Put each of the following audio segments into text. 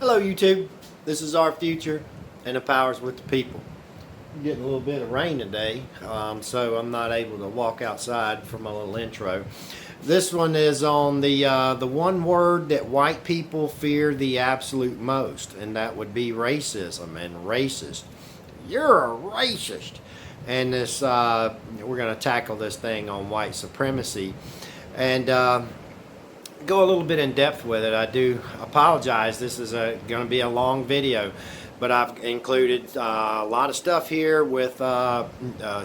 Hello YouTube, this is our future and the powers with the people. I'm getting a little bit of rain today, so I'm not able to walk outside for my little intro. This one is on the one word that white people fear the absolute most, and that would be racism and racist. You're a racist. And this we're going to tackle this thing on white supremacy, and go a little bit in depth with it. I do apologize. This is going to be a long video, but I've included a lot of stuff here with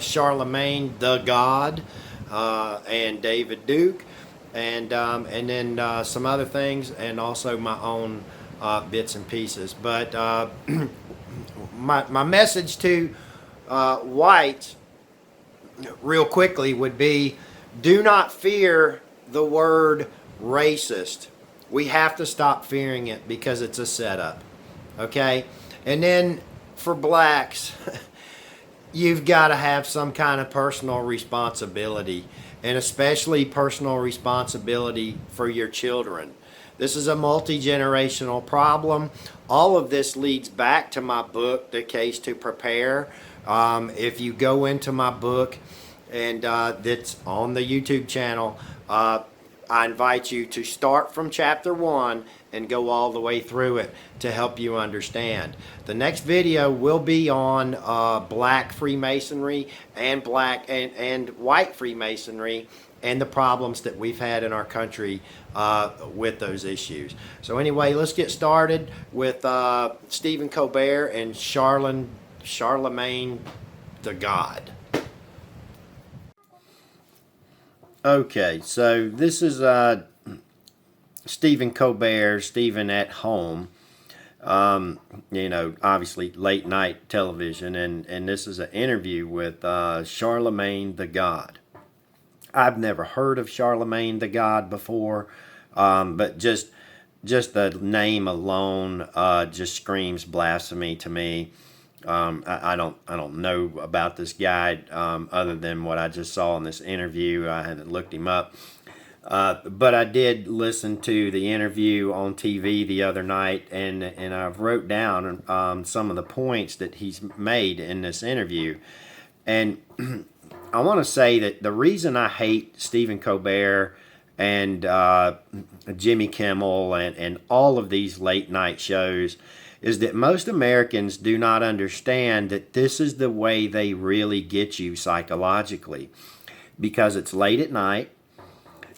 Charlemagne the God and David Duke, and then some other things, and also my own bits and pieces. But my message to whites, real quickly, would be: do not fear the word racist. We have to stop fearing it because it's a setup. Okay? And then for blacks, you've got to have some kind of personal responsibility, and especially personal responsibility for your children. This is a multi-generational problem. All of this leads back to my book, The Case to Prepare. If you go into my book, and that's on the YouTube channel, I invite you to start from chapter 1 and go all the way through it to help you understand. The next video will be on black Freemasonry and black and white Freemasonry and the problems that we've had in our country with those issues. So anyway, let's get started with Stephen Colbert and Charlemagne the God. Okay, so this is Stephen Colbert, Stephen at home. Obviously late night television, and this is an interview with Charlemagne the God. I've never heard of Charlemagne the God before, but just the name alone just screams blasphemy to me. I don't know about this guy other than what I just saw in this interview. I haven't looked him up, but I did listen to the interview on TV the other night, and I wrote down some of the points that he's made in this interview. And I want to say that the reason I hate Stephen Colbert and Jimmy Kimmel and all of these late night shows is that most Americans do not understand that this is the way they really get you psychologically, because it's late at night.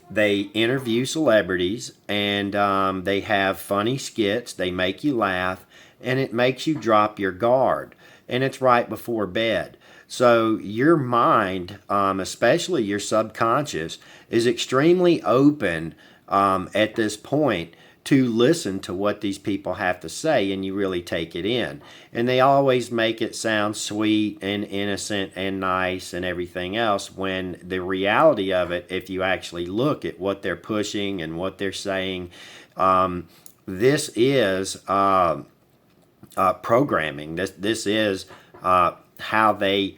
They interview celebrities, and they have funny skits. They make you laugh, and it makes you drop your guard, and it's right before bed. So your mind, especially your subconscious, is extremely open at this point to listen to what these people have to say, and you really take it in. And they always make it sound sweet and innocent and nice and everything else, when the reality of it, if you actually look at what they're pushing and what they're saying, this is programming. This is how they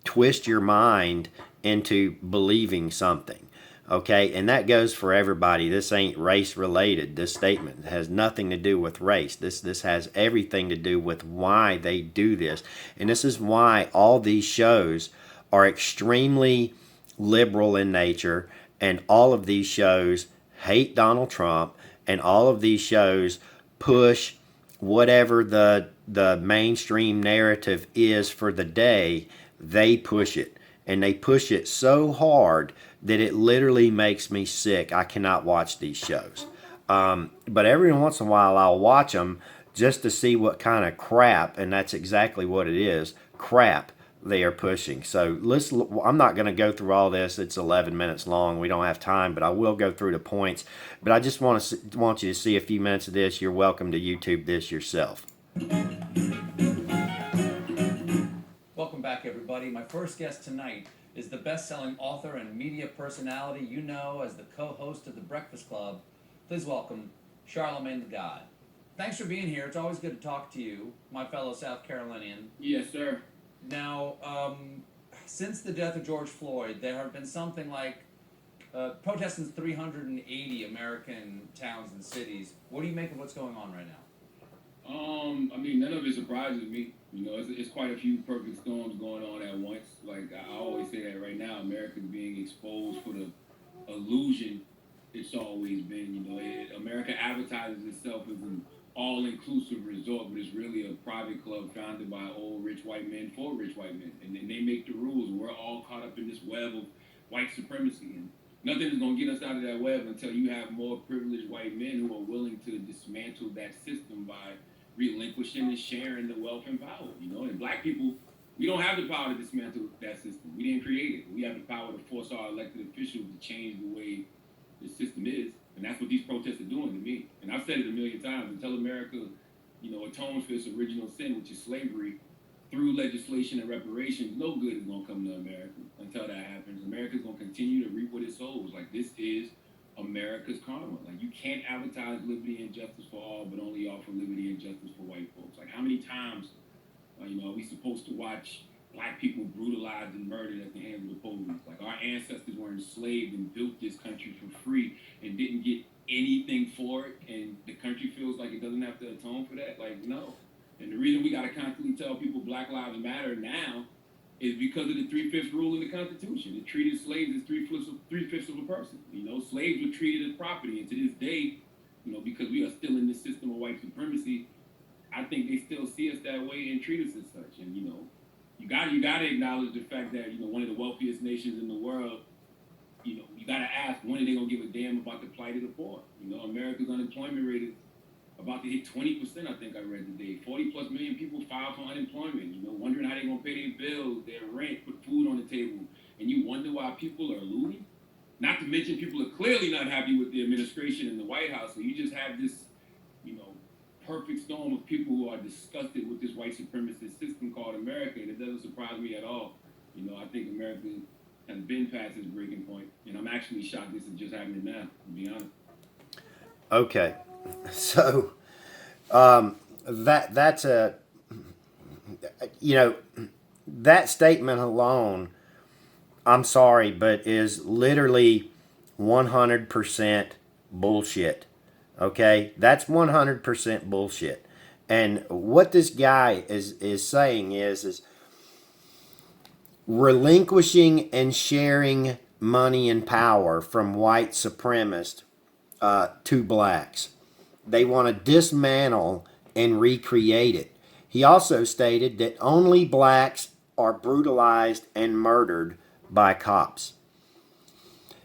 twist your mind into believing something. Okay, and that goes for everybody. This ain't race related. This statement has nothing to do with race. This has everything to do with why they do this. And this is why all these shows are extremely liberal in nature, and all of these shows hate Donald Trump, and all of these shows push whatever the mainstream narrative is for the day. They push it, and they push it so hard that it literally makes me sick. I cannot watch these shows. But every once in a while I'll watch them just to see what kind of crap, and that's exactly what it is, crap they are pushing. So I'm not going to go through all this. It's 11 minutes long. We don't have time, but I will go through the points. But I just want you to see a few minutes of this. You're welcome to YouTube this yourself. Welcome back, everybody. My first guest tonight is the best-selling author and media personality you know as the co-host of The Breakfast Club. Please welcome Charlemagne the God. Thanks for being here. It's always good to talk to you, my fellow South Carolinian. Yes, sir. Now, since the death of George Floyd, there have been something like protests in 380 American towns and cities. What do you make of what's going on right now? I mean, none of it surprises me. You know, it's quite a few perfect storms going on at once. Like I always say that right now, America's being exposed for the illusion it's always been. You know, America advertises itself as an all-inclusive resort, but it's really a private club founded by old rich white men for rich white men, and then they make the rules. And we're all caught up in this web of white supremacy, and nothing is going to get us out of that web until you have more privileged white men who are willing to dismantle that system by relinquishing and sharing the wealth and power. You know, and black people, we don't have the power to dismantle that system. We didn't create it. We have the power to force our elected officials to change the way the system is, and that's what these protests are doing to me. And I've said it a million times. Until America, you know, atones for its original sin, which is slavery, through legislation and reparations, no good is going to come to America until that happens. America's going to continue to reap what it sows. Like, this is America's karma. Like, you can't advertise liberty and justice for all, but only offer liberty and justice for white folks. Like, how many times, you know, are we supposed to watch black people brutalized and murdered at the hands of the police? Like, our ancestors were enslaved and built this country for free and didn't get anything for it, and the country feels like it doesn't have to atone for that? Like, no. And the reason we got to constantly tell people Black Lives Matter now is because of the 3/5 rule in the Constitution. It treated slaves as three-fifths of a person. You know, slaves were treated as property, and to this day, you know, because we are still in this system of white supremacy, I think they still see us that way and treat us as such. And, you know, you got to acknowledge the fact that, you know, one of the wealthiest nations in the world, you know, you got to ask, when are they going to give a damn about the plight of the poor? You know, America's unemployment rate is about to hit 20%, I think I read today. 40 plus million people filed for unemployment, you know, wondering how they're going to pay their bills, their rent, put food on the table. And you wonder why people are looting? Not to mention, people are clearly not happy with the administration in the White House. So you just have this, you know, perfect storm of people who are disgusted with this white supremacist system called America. And it doesn't surprise me at all. You know, I think America has been past its breaking point. And I'm actually shocked this is just happening now, to be honest. Okay, so that's a, you know, that statement alone, I'm sorry, but is literally 100% bullshit. Okay, that's 100% bullshit. And what this guy is saying is relinquishing and sharing money and power from white supremacists to blacks. They want to dismantle and recreate it. He also stated that only blacks are brutalized and murdered by cops.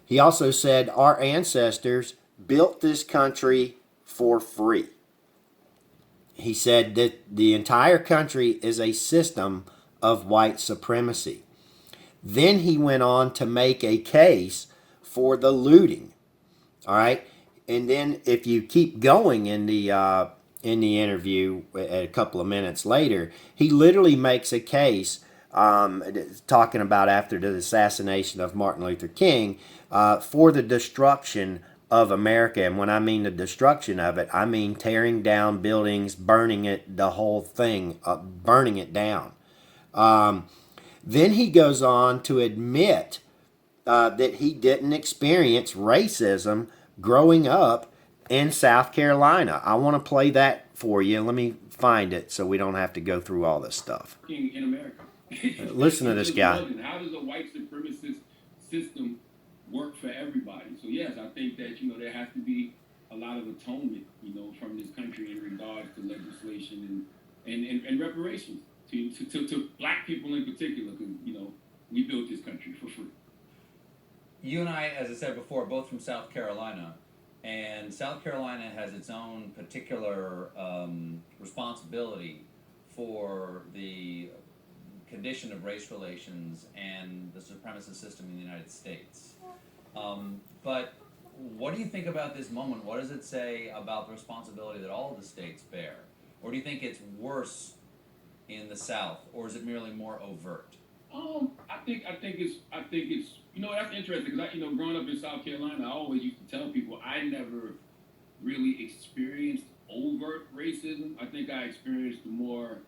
He also said our ancestors built this country for free. He said that the entire country is a system of white supremacy. Then he went on to make a case for the looting. All right. And then if you keep going in the interview a couple of minutes later, he literally makes a case talking about after the assassination of Martin Luther King for the destruction of America. And when I mean the destruction of it, I mean tearing down buildings, burning it, the whole thing, burning it down. Then he goes on to admit that he didn't experience racism growing up in South Carolina. I want to play that for you. Let me find it so we don't have to go through all this stuff. In America. Listen to this guy. How does a white supremacist system work for everybody? So yes, I think that, you know, there has to be a lot of atonement, you know, from this country in regards to legislation and reparations to black people in particular, because, you know, we built this country for free. You and I, as I said before, are both from South Carolina, and South Carolina has its own particular responsibility for the condition of race relations and the supremacist system in the United States. But what do you think about this moment? What does it say about the responsibility that all of the states bear? Or do you think it's worse in the South, or is it merely more overt? I think it's, you know, that's interesting, because you know, growing up in South Carolina, I always used to tell people I never really experienced overt racism. I think I experienced the more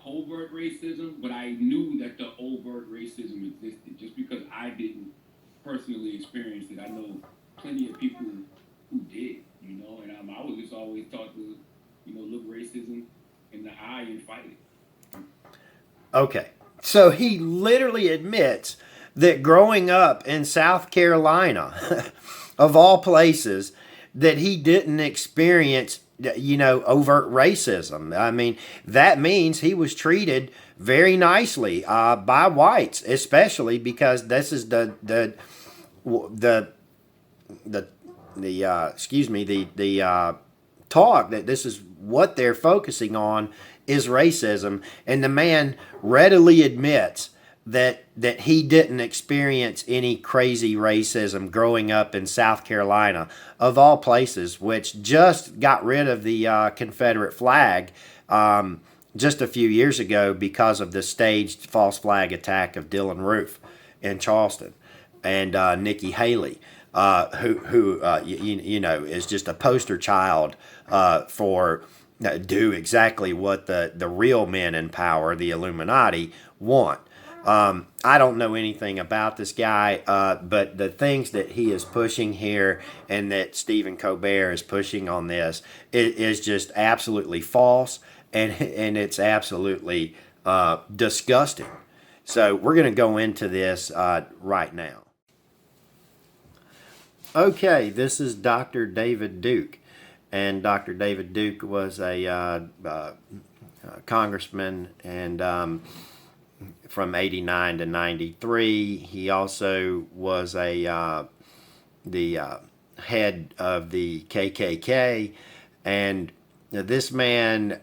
covert racism, but I knew that the overt racism existed. Just because I didn't personally experience it, I know plenty of people who did, you know, and I was just always taught to look racism in the eye and fight it. Okay. So he literally admits that growing up in South Carolina, of all places, that he didn't experience, overt racism. I mean, that means he was treated very nicely by whites, especially because this is the talk that this is what they're focusing on is racism, and the man readily admits that he didn't experience any crazy racism growing up in South Carolina, of all places, which just got rid of the Confederate flag just a few years ago because of the staged false flag attack of Dylan Roof in Charleston and Nikki Haley. Who is just a poster child for do exactly what the real men in power, the Illuminati, want. I don't know anything about this guy, but the things that he is pushing here and that Stephen Colbert is pushing on this is just absolutely false, and it's absolutely disgusting. So we're going to go into this right now. Okay, this is Dr. David Duke, and Dr. David Duke was a congressman and from 89 to 93. He also was the head of the KKK, and this man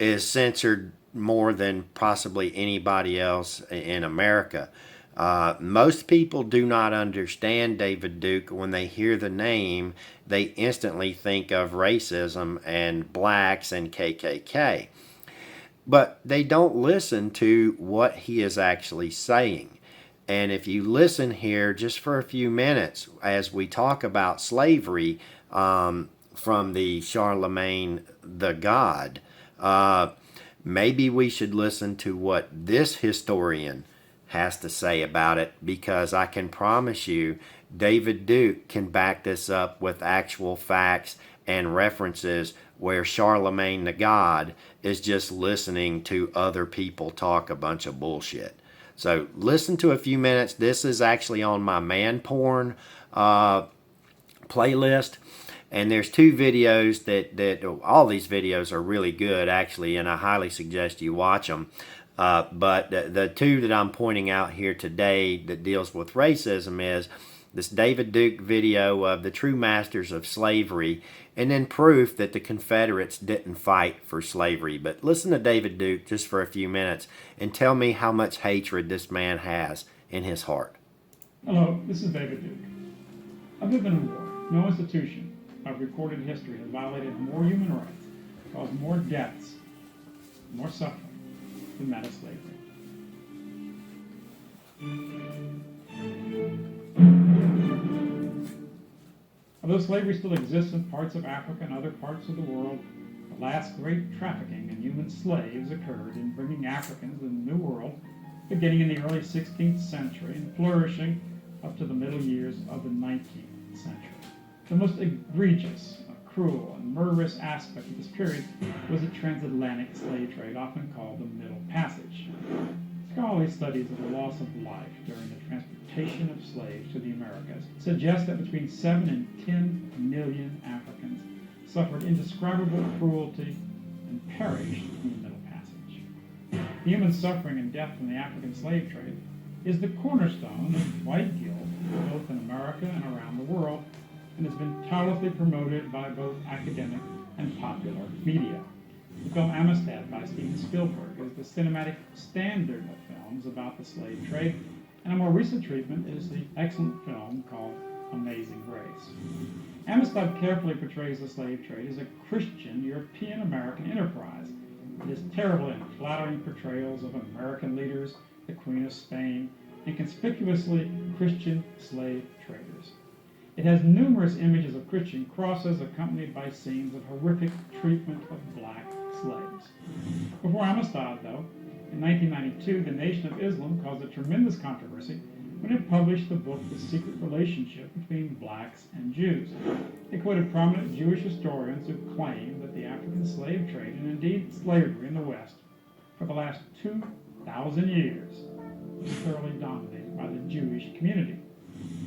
is censored more than possibly anybody else in America. Most people do not understand David Duke. When they hear the name, they instantly think of racism and blacks and KKK. But they don't listen to what he is actually saying. And if you listen here just for a few minutes as we talk about slavery from the Charlemagne the God, maybe we should listen to what this historian has to say about it, because I can promise you David Duke can back this up with actual facts and references where Charlemagne the God is just listening to other people talk a bunch of bullshit. So listen to a few minutes. This is actually on my man porn playlist, and there's two videos that all these videos are really good actually, and I highly suggest you watch them. But the two that I'm pointing out here today that deals with racism is this David Duke video of the true masters of slavery, and then proof that the Confederates didn't fight for slavery. But listen to David Duke just for a few minutes and tell me how much hatred this man has in his heart. Hello, this is David Duke. Other than war, no institution of recorded history has violated more human rights, caused more deaths, more suffering than that of slavery. Although slavery still exists in parts of Africa and other parts of the world, the last great trafficking in human slaves occurred in bringing Africans to the New World, beginning in the early 16th century and flourishing up to the middle years of the 19th century. The most egregious, cruel, and murderous aspect of this period was the transatlantic slave trade, often called the Middle Passage. Scholarly studies of the loss of life during the transportation of slaves to the Americas suggest that between 7 and 10 million Africans suffered indescribable cruelty and perished in the Middle Passage. The human suffering and death from the African slave trade is the cornerstone of white guilt both in America and around the world, and has been tirelessly promoted by both academic and popular media. The film Amistad by Steven Spielberg is the cinematic standard of films about the slave trade, and a more recent treatment is the excellent film called Amazing Grace. Amistad carefully portrays the slave trade as a Christian European-American enterprise. It is terrible and flattering portrayals of American leaders, the Queen of Spain, and conspicuously Christian slave traders. It has numerous images of Christian crosses accompanied by scenes of horrific treatment of black slaves. Before Amistad, though, in 1992, the Nation of Islam caused a tremendous controversy when it published the book The Secret Relationship Between Blacks and Jews. It quoted prominent Jewish historians who claim that the African slave trade, and indeed slavery in the West, for the last 2,000 years was thoroughly dominated by the Jewish community.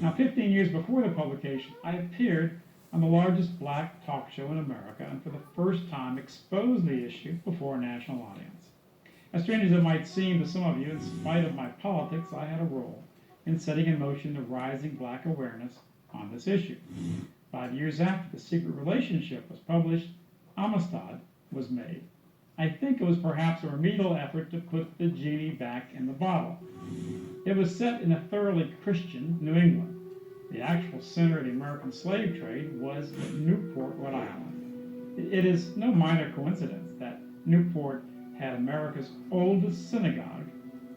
Now, 15 years before the publication, I appeared on the largest black talk show in America and for the first time exposed the issue before a national audience. As strange as it might seem to some of you, in spite of my politics, I had a role in setting in motion the rising black awareness on this issue. 5 years after The Secret Relationship was published, Amistad was made. I think it was perhaps a remedial effort to put the genie back in the bottle. It was set in a thoroughly Christian New England. The actual center of the American slave trade was at Newport, Rhode Island. It is no minor coincidence that Newport had America's oldest synagogue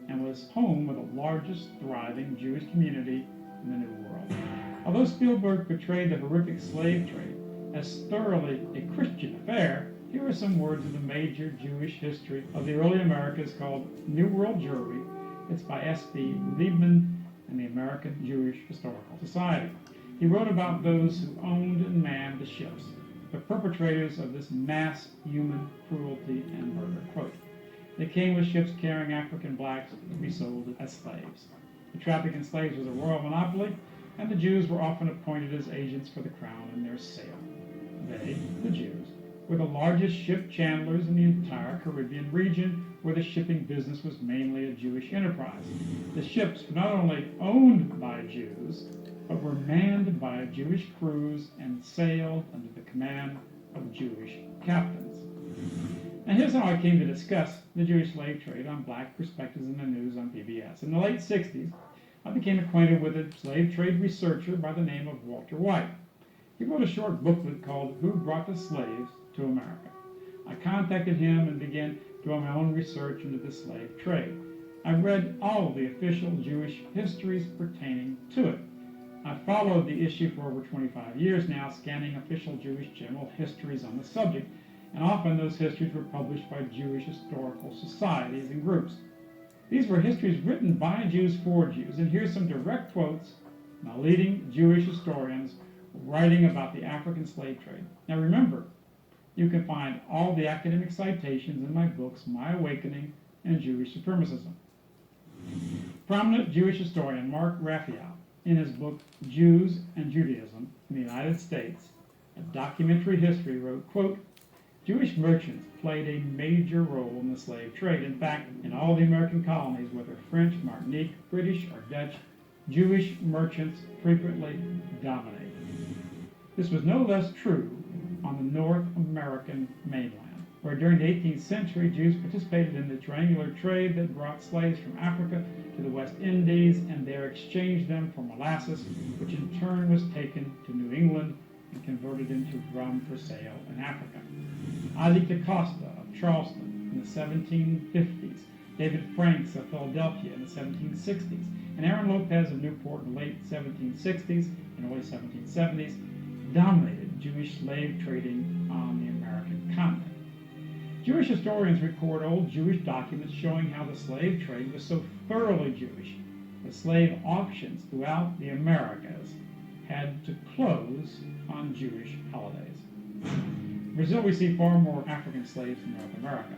and was home of the largest thriving Jewish community in the New World. Although Spielberg portrayed the horrific slave trade as thoroughly a Christian affair, here are some words of the major Jewish history of the early Americas called New World Jewry. It's by S.B. Liebman and the American Jewish Historical Society. He wrote about those who owned and manned the ships, the perpetrators of this mass human cruelty and murder. Quote, they came with ships carrying African blacks to be sold as slaves. The traffic in slaves was a royal monopoly, and the Jews were often appointed as agents for the crown in their sale. They, the Jews, were the largest ship chandlers in the entire Caribbean region, where the shipping business was mainly a Jewish enterprise. The ships were not only owned by Jews, but were manned by Jewish crews and sailed under the command of Jewish captains. And here's how I came to discuss the Jewish slave trade on Black Perspectives in the News on PBS. In the late 60s, I became acquainted with a slave trade researcher by the name of Walter White. He wrote a short booklet called Who Brought the Slaves to America. I contacted him and began doing my own research into the slave trade. I read all of the official Jewish histories pertaining to it. I've followed the issue for over 25 years now, scanning official Jewish general histories on the subject, and often those histories were published by Jewish historical societies and groups. These were histories written by Jews for Jews, and here's some direct quotes from the leading Jewish historians writing about the African slave trade. Now remember, you can find all the academic citations in my books, My Awakening and Jewish Supremacism. Prominent Jewish historian Mark Raphael, in his book Jews and Judaism in the United States, a documentary history, wrote, quote, Jewish merchants played a major role in the slave trade. In fact, in all the American colonies, whether French, Martinique, British, or Dutch, Jewish merchants frequently dominated. This was no less true on the North American mainland, where during the 18th century, Jews participated in the triangular trade that brought slaves from Africa to the West Indies and there exchanged them for molasses, which in turn was taken to New England and converted into rum for sale in Africa. Isaac da Costa of Charleston in the 1750s, David Franks of Philadelphia in the 1760s, and Aaron Lopez of Newport in the late 1760s and early 1770s dominated Jewish slave trading on the American continent. Jewish historians record old Jewish documents showing how the slave trade was so thoroughly Jewish that slave auctions throughout the Americas had to close on Jewish holidays. Brazil received far more African slaves than North America.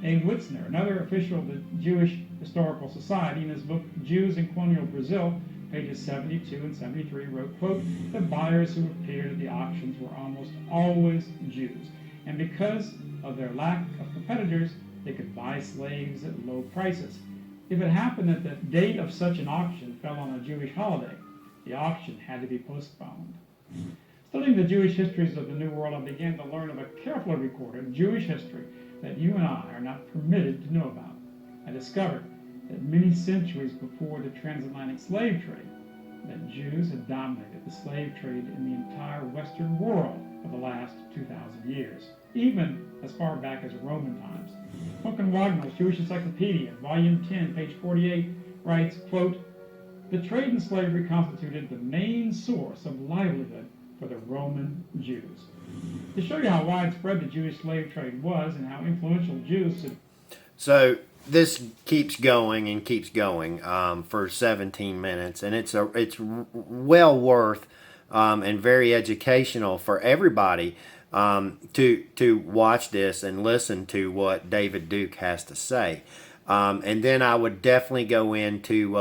A. Witzner, another official of the Jewish Historical Society, in his book Jews in Colonial Brazil, pages 72 and 73, wrote, quote, the buyers who appeared at the auctions were almost always Jews, and because of their lack of competitors, they could buy slaves at low prices. If it happened that the date of such an auction fell on a Jewish holiday, the auction had to be postponed. Studying the Jewish histories of the New World, I began to learn of a carefully recorded Jewish history that you and I are not permitted to know about. I discovered that many centuries before the transatlantic slave trade, that Jews had dominated the slave trade in the entire Western world for the last 2,000 years, even as far back as Roman times. Duncan Wagner's Jewish Encyclopedia, volume 10, page 48, writes, quote, the trade in slavery constituted the main source of livelihood for the Roman Jews. To show you how widespread the Jewish slave trade was and how influential Jews had... So this keeps going and keeps going for 17 minutes, and it's well worth and very educational for everybody to watch this and listen to what David Duke has to say. And then I would definitely go into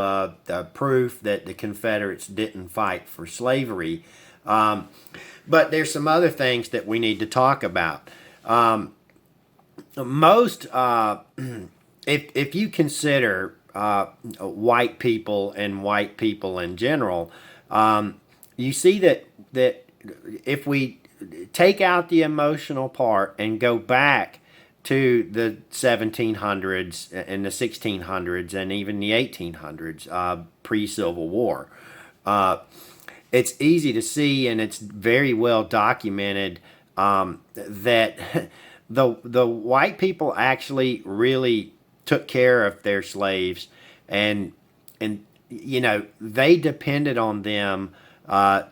the proof that the Confederates didn't fight for slavery. But there's some other things that we need to talk about. If you consider white people and white people in general, you see that if we take out the emotional part and go back to the 1700s and the 1600s and even the 1800s, pre-Civil War, it's easy to see, and it's very well documented, that the white people actually really took care of their slaves, and they depended on them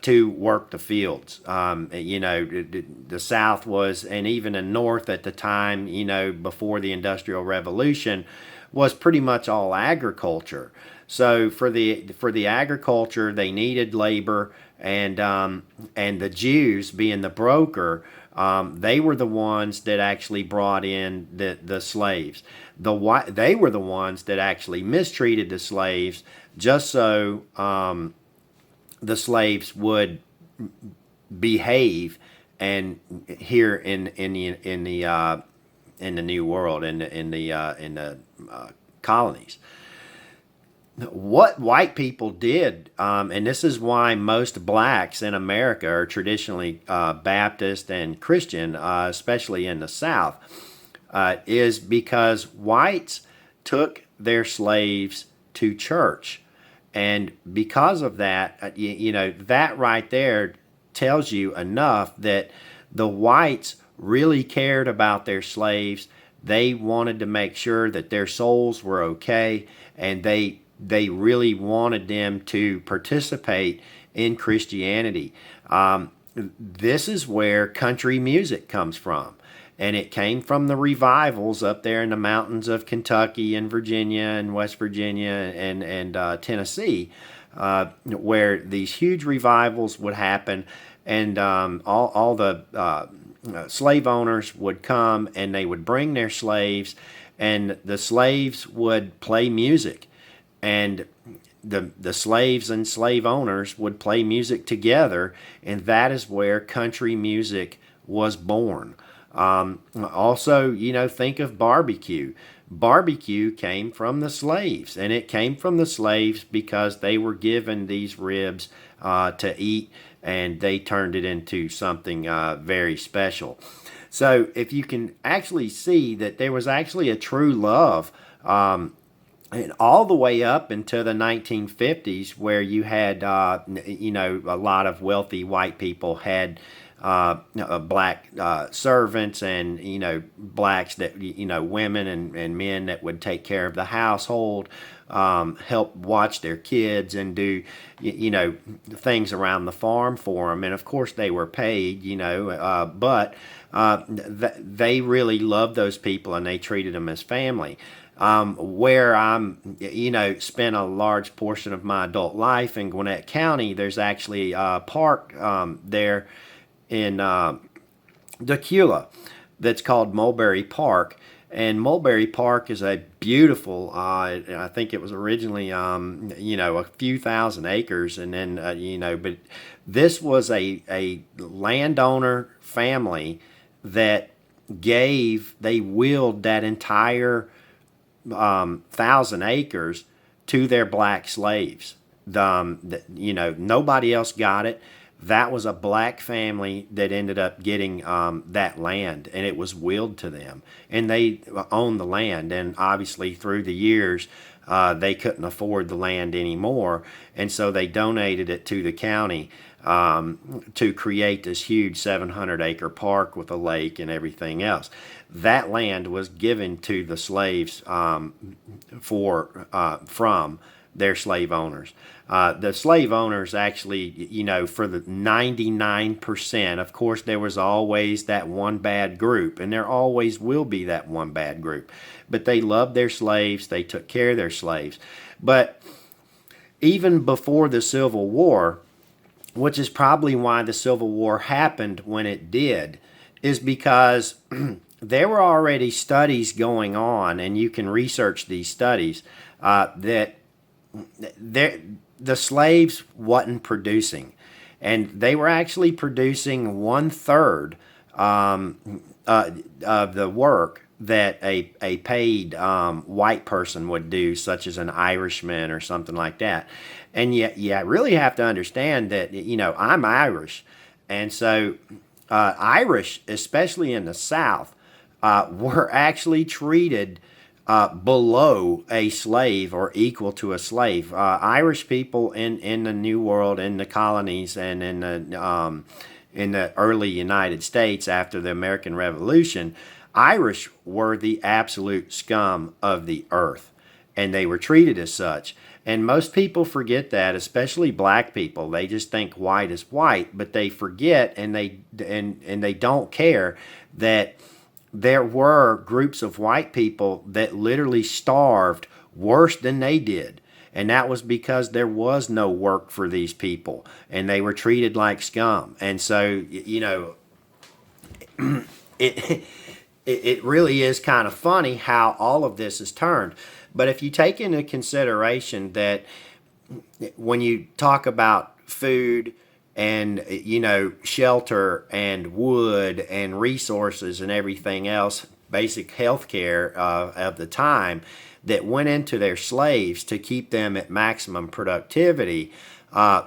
to work the fields. The South was, and even the North at the time, before the Industrial Revolution, was pretty much all agriculture. So for the agriculture, they needed labor, and the Jews, being the broker, they were the ones that actually brought in the slaves. They were the ones that actually mistreated the slaves just so the slaves would behave and here in the New World, in the colonies. What white people did, and this is why most blacks in America are traditionally Baptist and Christian, especially in the South, is because whites took their slaves to church. And because of that, that right there tells you enough that the whites really cared about their slaves. They wanted to make sure that their souls were okay, and they really wanted them to participate in Christianity. This is where country music comes from. And it came from the revivals up there in the mountains of Kentucky and Virginia and West Virginia and Tennessee, where these huge revivals would happen, and all the slave owners would come, and they would bring their slaves, and the slaves would play music, and the slaves and slave owners would play music together, and that is where country music was born. Also, think of barbecue. Barbecue came from the slaves, and it came from the slaves because they were given these ribs to eat, and they turned it into something very special. So if you can actually see that there was actually a true love, and all the way up into the 1950s, where you had, a lot of wealthy white people had black servants, and blacks that women and men that would take care of the household, help watch their kids, and do things around the farm for them. And of course they were paid, but they really loved those people, and they treated them as family. Where I'm, spent a large portion of my adult life in Gwinnett County, there's actually a park there in Decula that's called Mulberry Park. And Mulberry Park is a beautiful, I think it was originally, a few thousand acres. And then, but this was a landowner family that they willed that entire 1,000 acres to their black slaves. Nobody else got it. That was a black family that ended up getting that land, and it was willed to them, and they owned the land. And obviously through the years they couldn't afford the land anymore, and so they donated it to the county to create this huge 700-acre park with a lake and everything else. That land was given to the slaves from their slave owners. The slave owners actually, for the 99%, of course, there was always that one bad group, and there always will be that one bad group. But they loved their slaves, they took care of their slaves. But even before the Civil War, which is probably why the Civil War happened when it did, is because there were already studies going on, and you can research these studies, that the slaves wasn't producing. And they were actually producing 1/3 of the work that a paid white person would do, such as an Irishman or something like that. And yet, you really have to understand that, I'm Irish. And so Irish, especially in the South, were actually treated below a slave or equal to a slave. Irish people in the New World, in the colonies, and in the early United States after the American Revolution, Irish were the absolute scum of the earth, and they were treated as such. And most people forget that, especially black people. They just think white is white, but they forget, and they don't care that there were groups of white people that literally starved worse than they did. And that was because there was no work for these people, and they were treated like scum. And so, it really is kind of funny how all of this is turned. But if you take into consideration that when you talk about food and, shelter and wood and resources and everything else, basic health care of the time that went into their slaves to keep them at maximum productivity,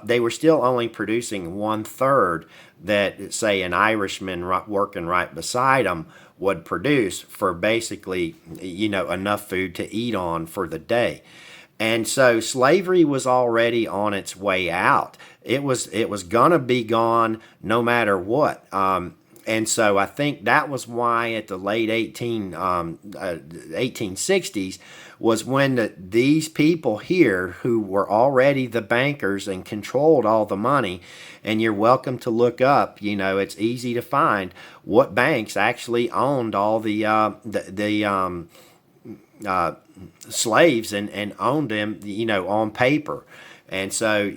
they were still only producing 1/3 that, say, an Irishman working right beside them would produce for basically, enough food to eat on for the day. And so slavery was already on its way out. It was gonna be gone no matter what. And so I think that was why at the late 1860s was when these people here who were already the bankers and controlled all the money, and you're welcome to look up, it's easy to find what banks actually owned all the slaves and owned them, on paper. And so,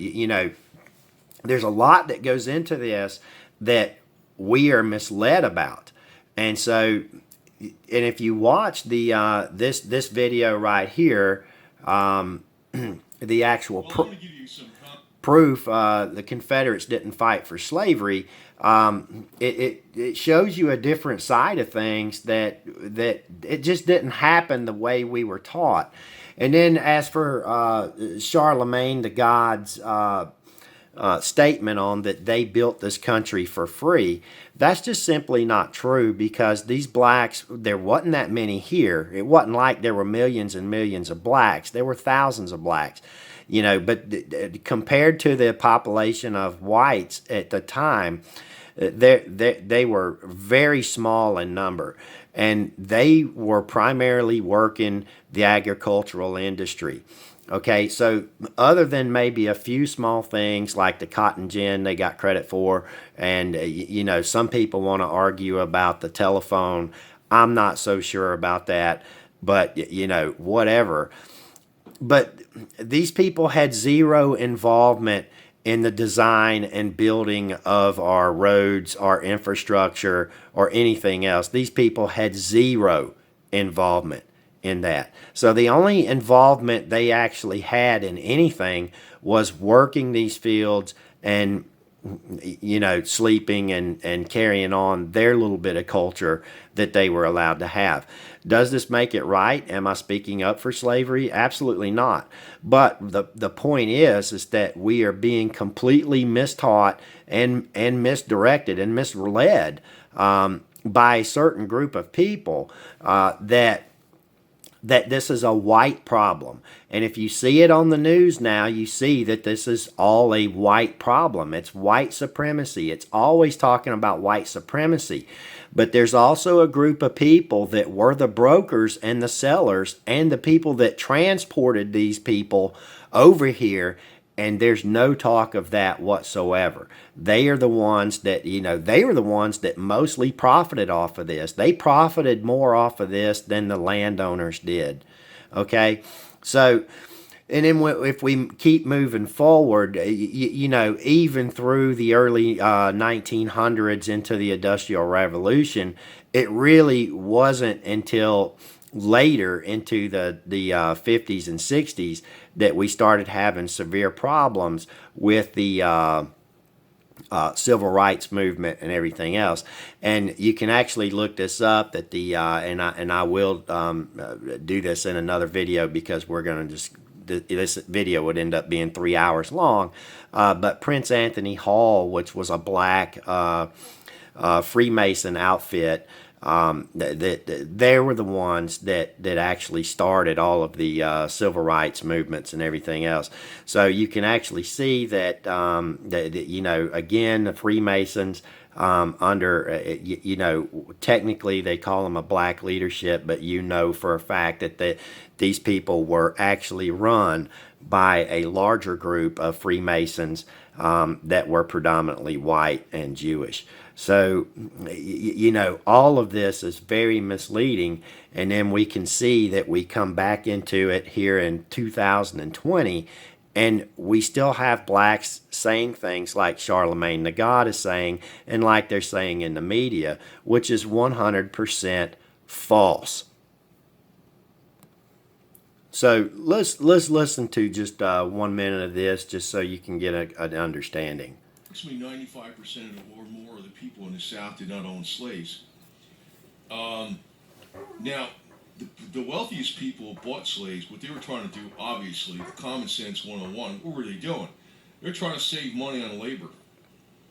there's a lot that goes into this that we are misled about. And so, and if you watch the this video right here, the actual proof the Confederates didn't fight for slavery, it shows you a different side of things that it just didn't happen the way we were taught. And then as for Charlemagne the God's statement on that they built this country for free, that's just simply not true, because these blacks, there wasn't that many here. It wasn't like there were millions and millions of blacks. There were thousands of blacks, but compared to the population of whites at the time, they were very small in number, and they were primarily working the agricultural industry. Okay, so other than maybe a few small things like the cotton gin they got credit for, and some people want to argue about the telephone. I'm not so sure about that, but whatever. But these people had zero involvement in the design and building of our roads, our infrastructure, or anything else. These people had zero involvement in that. So the only involvement they actually had in anything was working these fields and sleeping and carrying on their little bit of culture that they were allowed to have. Does this make it right? Am I speaking up for slavery? Absolutely not. But the point is that we are being completely mistaught and misdirected and misled by a certain group of people that this is a white problem. And if you see it on the news now, you see that this is all a white problem. It's white supremacy. It's always talking about white supremacy. But there's also a group of people that were the brokers and the sellers and the people that transported these people over here, and there's no talk of that whatsoever. They are the ones that, they were the ones that mostly profited off of this. They profited more off of this than the landowners did. Okay? So, and then if we keep moving forward, even through the early 1900s into the Industrial Revolution, it really wasn't until later into the 50s and 60s that we started having severe problems with the civil rights movement and everything else. And you can actually look this up that and I will do this in another video, because we're going to just, this video would end up being 3 hours long. But Prince Anthony Hall, which was a black Freemason outfit, they were the ones that actually started all of the civil rights movements and everything else. So you can actually see that, again, the Freemasons, under, technically they call them a black leadership, but for a fact that these people were actually run by a larger group of Freemasons that were predominantly white and Jewish. So, all of this is very misleading. And then we can see that we come back into it here in 2020, and we still have blacks saying things like Charlemagne the God is saying, and like they're saying in the media, which is 100% false. So let's listen to just 1 minute of this, just so you can get an understanding. Approximately 95% or more of the people in the South did not own slaves. Now, the wealthiest people bought slaves. What they were trying to do, obviously, the common sense 101, what were they doing? They're trying to save money on labor.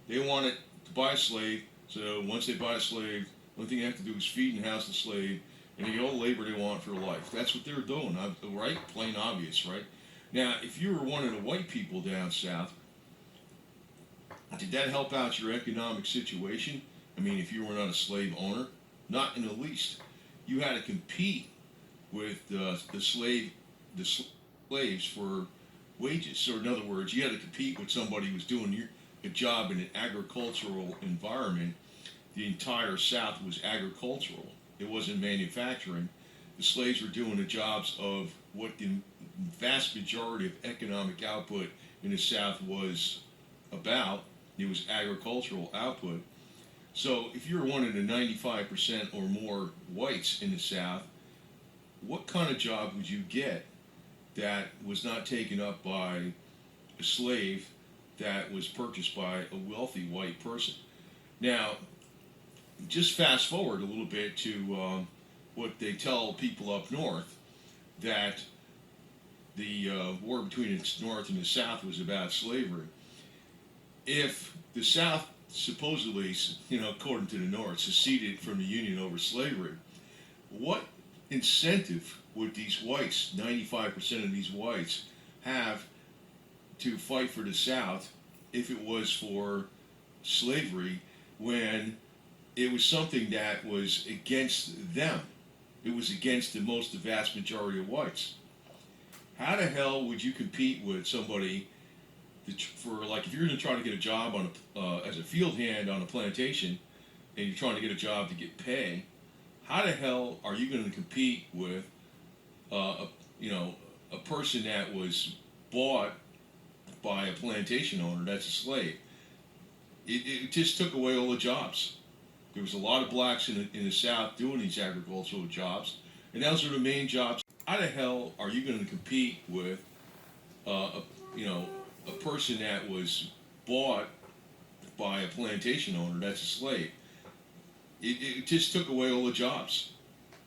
They wanted to buy a slave, so once they buy a slave, the only thing they have to do is feed and house the slave, and they get all the labor they want for life. That's what they're doing, right? Plain obvious, right? Now, if you were one of the white people down south, did that help out your economic situation? I mean, if you were not a slave owner, not in the least. You had to compete with the slaves for wages. So, in other words, you had to compete with somebody who was doing a job in an agricultural environment. The entire South was agricultural. It wasn't manufacturing. The slaves were doing the jobs of what the vast majority of economic output in the South was about. It was agricultural output. So if you're one of the 95% or more whites in the South, what kind of job would you get that was not taken up by a slave that was purchased by a wealthy white person? Now, just fast forward a little bit to what they tell people up north, that the war between the North and the South was about slavery. If the South supposedly, according to the North, seceded from the Union over slavery, what incentive would these whites, 95% of these whites, have to fight for the South if it was for slavery, when it was something that was against them? It was against the vast majority of whites. How the hell would you compete with somebody for, like, if you're going to try to get a job as a field hand on a plantation, and you're trying to get a job to get pay? How the hell are you going to compete with a person that was bought by a plantation owner that's a slave? It just took away all the jobs. There was a lot of blacks in the South doing these agricultural jobs, and those are the main jobs. How the hell are you going to compete with a person that was bought by a plantation owner that's a slave? It just took away all the jobs.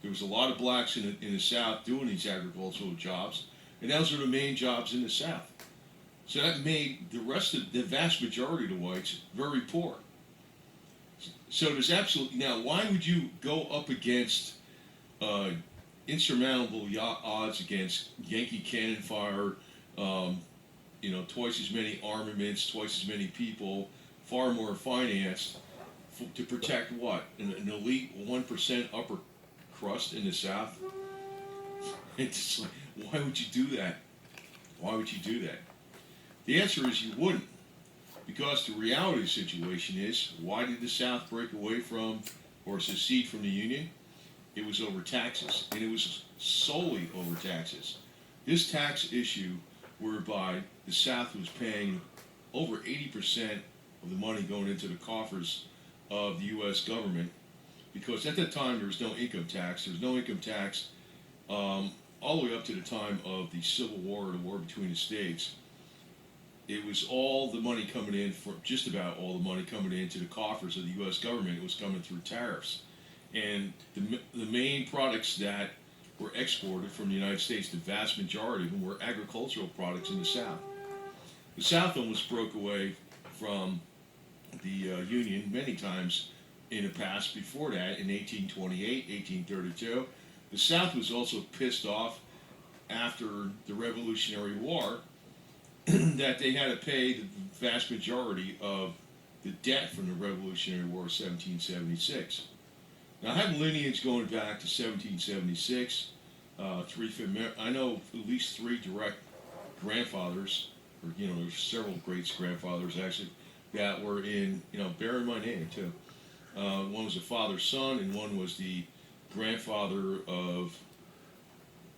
There was a lot of blacks in the South doing these agricultural jobs, and those are the main jobs in the South. So that made the vast majority of the whites very poor. So there's absolutely, now why would you go up against insurmountable odds against Yankee cannon fire, twice as many armaments, twice as many people, far more financed, to protect what? An elite 1% upper crust in the South? It's like, why would you do that? Why would you do that? The answer is you wouldn't. Because the reality of the situation is, why did the South break away from or secede from the Union? It was over taxes, and it was solely over taxes. This tax issue whereby the South was paying over 80% of the money going into the coffers of the U.S. government, because at that time there was no income tax. There was no income tax all the way up to the time of the Civil War, the war between the states. It was all the money coming in, for just about all the money coming into the coffers of the U.S. government. It was coming through tariffs. And the main products that were exported from the United States, the vast majority of them were agricultural products in the South. The South almost broke away from the Union many times in the past. Before that, in 1828, 1832, the South was also pissed off after the Revolutionary War that they had to pay the vast majority of the debt from the Revolutionary War of 1776. Now, I have lineage going back to 1776. I know at least 3 direct grandfathers, or there's several great grandfathers actually, that were in, bearing my name too. One was a father's son, and one was the grandfather of,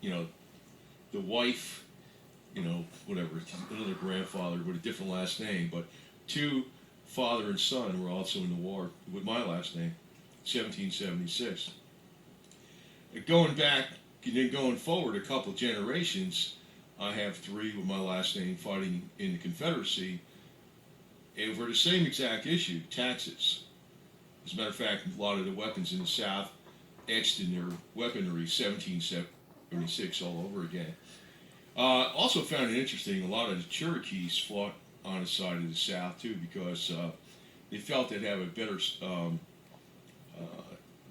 the wife, whatever, another grandfather with a different last name, but 2 father and son were also in the war with my last name, 1776. Going back, then going forward a couple of generations, I have 3 with my last name fighting in the Confederacy over the same exact issue, taxes. As a matter of fact, a lot of the weapons in the South etched in their weaponry 1776 all over again. Also found it interesting, a lot of the Cherokees fought on the side of the South too, because they felt they'd have a better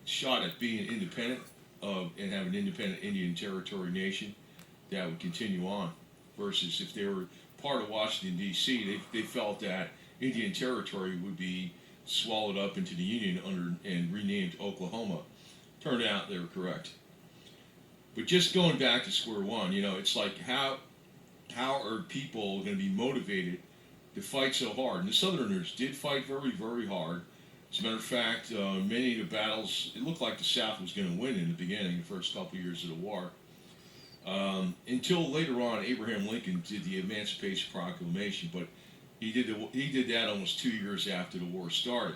shot at being independent and have an independent Indian Territory nation that would continue on, versus if they were part of Washington, D.C., they felt that Indian Territory would be swallowed up into the Union and renamed Oklahoma. Turned out they were correct. But just going back to square one, it's like how are people going to be motivated to fight so hard? And the Southerners did fight very, very hard. As a matter of fact, many of the battles, it looked like the South was going to win in the beginning, the first couple of years of the war. Until later on, Abraham Lincoln did the Emancipation Proclamation, but he did that almost 2 years after the war started.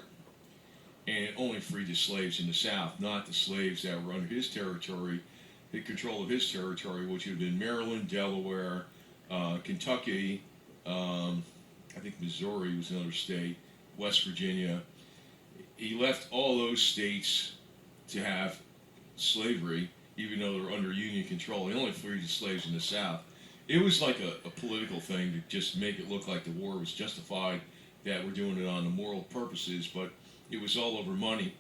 And it only freed the slaves in the South, not the slaves that were under his territory, the control of his territory, which would have been Maryland, Delaware, Kentucky, I think Missouri was another state, West Virginia. He left all those states to have slavery, even though they were under Union control. He only freed the slaves in the South. It was like a political thing to just make it look like the war was justified, that we're doing it on the moral purposes, but it was all over money.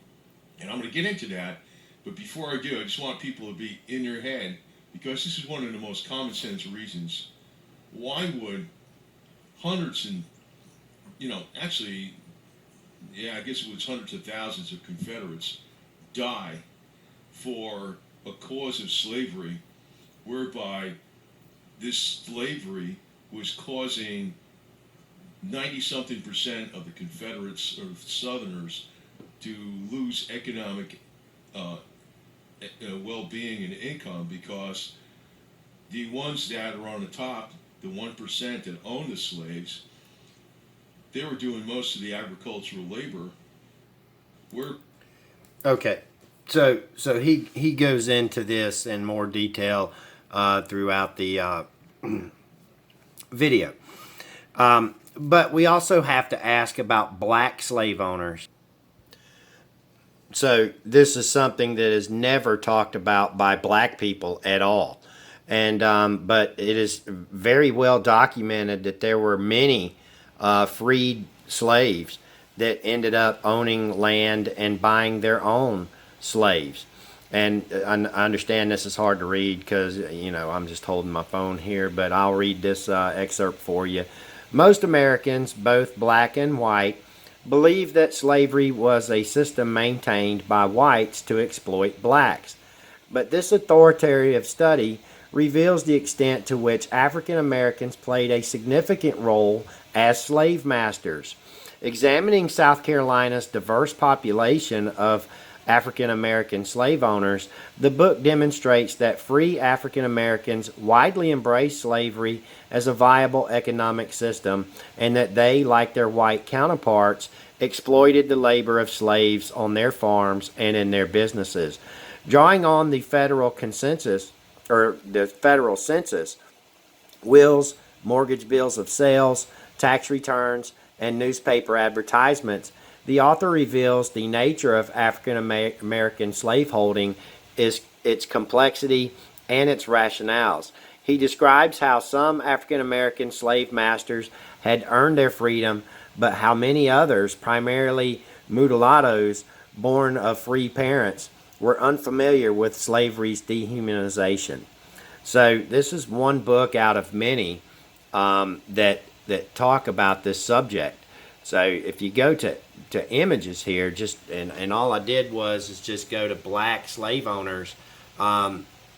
And I'm going to get into that, but before I do, I just want people to be in their head, because this is one of the most common sense reasons. Why would hundreds and, actually, I guess it was hundreds of thousands of Confederates die for a cause of slavery, whereby this slavery was causing 90-something% of the Confederates or Southerners to lose economic well-being and income, because the ones that are on the top, the 1% that own the slaves, they were doing most of the agricultural labor. Okay, so he goes into this in more detail throughout the video. But we also have to ask about black slave owners. So this is something that is never talked about by black people at all. And but it is very well documented that there were many freed slaves that ended up owning land and buying their own slaves. And I understand this is hard to read because, I'm just holding my phone here, but I'll read this excerpt for you. Most Americans, both black and white, believe that slavery was a system maintained by whites to exploit blacks. But this authoritative study reveals the extent to which African Americans played a significant role as slave masters. Examining South Carolina's diverse population of African American slave owners, the book demonstrates that free African Americans widely embraced slavery as a viable economic system, and that they, like their white counterparts, exploited the labor of slaves on their farms and in their businesses. Drawing on the federal census, wills, mortgage bills of sales, tax returns, and newspaper advertisements, the author reveals the nature of African American slaveholding, its complexity, and its rationales. He describes how some African American slave masters had earned their freedom, but how many others, primarily mulattoes born of free parents, were unfamiliar with slavery's dehumanization. So this is one book out of many that talk about this subject. So if you go to images here, and all I did was just go to black slave owners,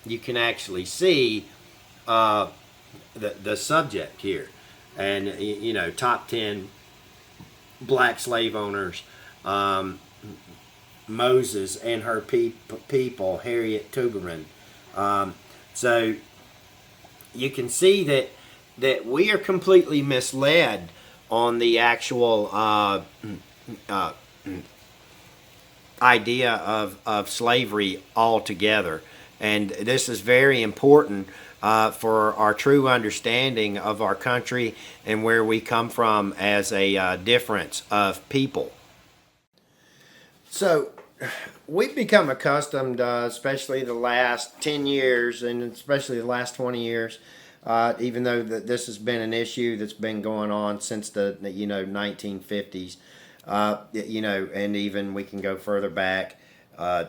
you can actually see the subject here, and top 10 black slave owners. Moses and her people, Harriet Tubman. So you can see that we are completely misled on the actual idea of slavery altogether. And this is very important for our true understanding of our country and where we come from as a difference of people. So we've become accustomed, especially the last 10 years and especially the last 20 years, even though this has been an issue that's been going on since the 1950s, and even we can go further back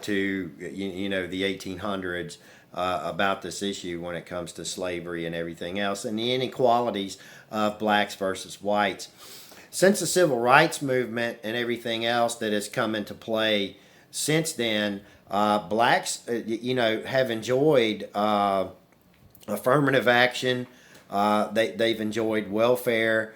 to the 1800s about this issue when it comes to slavery and everything else, and the inequalities of blacks versus whites. Since the civil rights movement and everything else that has come into play since then, blacks, have enjoyed affirmative action. They've enjoyed welfare,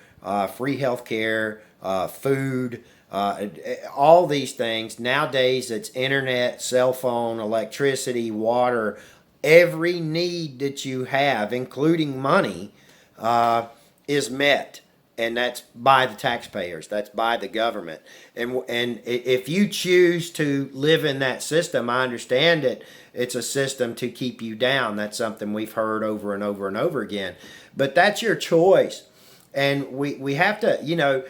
free health care, food, all these things. Nowadays, it's internet, cell phone, electricity, water. Every need that you have, including money, is met. And that's by the taxpayers. That's by the government. And if you choose to live in that system, I understand it. It's a system to keep you down. That's something we've heard over and over and over again. But that's your choice. And we have to,